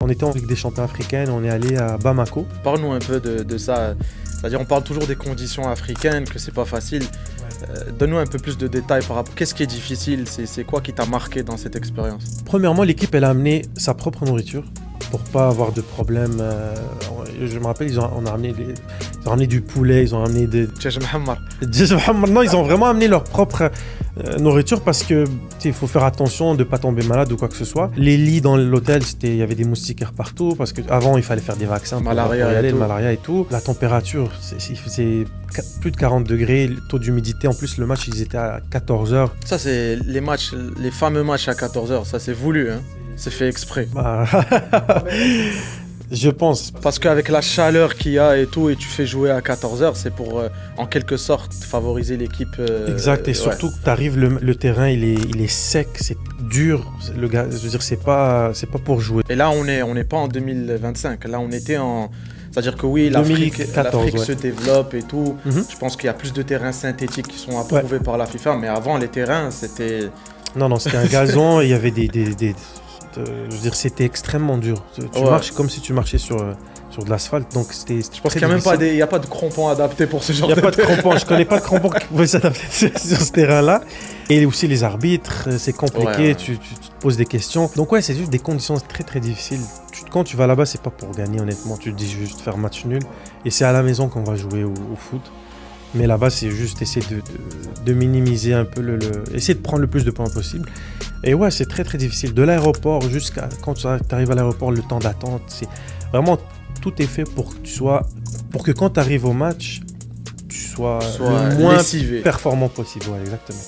On était en Ligue des champions africaine, on est allé à Bamako. Parle-nous un peu de ça. C'est-à-dire, on parle toujours des conditions africaines, que c'est pas facile. Donne-nous un peu plus de détails par rapport. Qu'est-ce qui est difficile? C'est quoi qui t'a marqué dans cette expérience? Premièrement, l'équipe, elle a amené sa propre nourriture pour pas avoir de problème. Je me rappelle, ils ont ramené du poulet, ils ont ramené des... Non, ils ont vraiment amené leur propre nourriture parce que il faut faire attention de ne pas tomber malade ou quoi que ce soit. Les lits dans l'hôtel, il y avait des moustiquaires partout parce qu'avant, il fallait faire des vaccins pour y aller, le malaria et tout. La température, il faisait plus de 40 degrés, le taux d'humidité. En plus, le match, ils étaient à 14h. Ça, c'est les matchs, les fameux matchs à 14h. Ça, c'est voulu, hein. C'est fait exprès. Je pense. Parce qu'avec la chaleur qu'il y a et tout, et tu fais jouer à 14h, c'est pour, en quelque sorte, favoriser l'équipe. Exact, et surtout que tu arrives, le terrain, il est sec, c'est dur. Le gars, je veux dire, c'est pas pour jouer. Et là, on n'est pas en 2025. Là, on était en... C'est-à-dire que oui, l'Afrique se développe et tout. Je pense qu'il y a plus de terrains synthétiques qui sont approuvés par la FIFA, mais avant, les terrains, c'était... Non, c'était un gazon, il y avait je veux dire, c'était extrêmement dur. Tu marches comme si tu marchais sur de l'asphalte, donc c'était... Je pense qu'il n'y a pas de crampons adaptés pour ce genre de terrain. Il n'y a pas de crampons, je connais pas de crampons qui pouvaient s'adapter sur ce terrain-là. Et aussi les arbitres, c'est compliqué, tu te poses des questions. Donc c'est juste des conditions très très difficiles. Quand tu vas là-bas, c'est pas pour gagner honnêtement, tu te dis juste faire match nul. Et c'est à la maison qu'on va jouer au foot. Mais là-bas, c'est juste essayer de minimiser un peu essayer de prendre le plus de points possible. Et c'est très très difficile. De l'aéroport jusqu'à quand tu arrives à l'aéroport, le temps d'attente, c'est vraiment tout est fait pour que quand tu arrives au match, tu sois le moins performant possible. Ouais, exactement.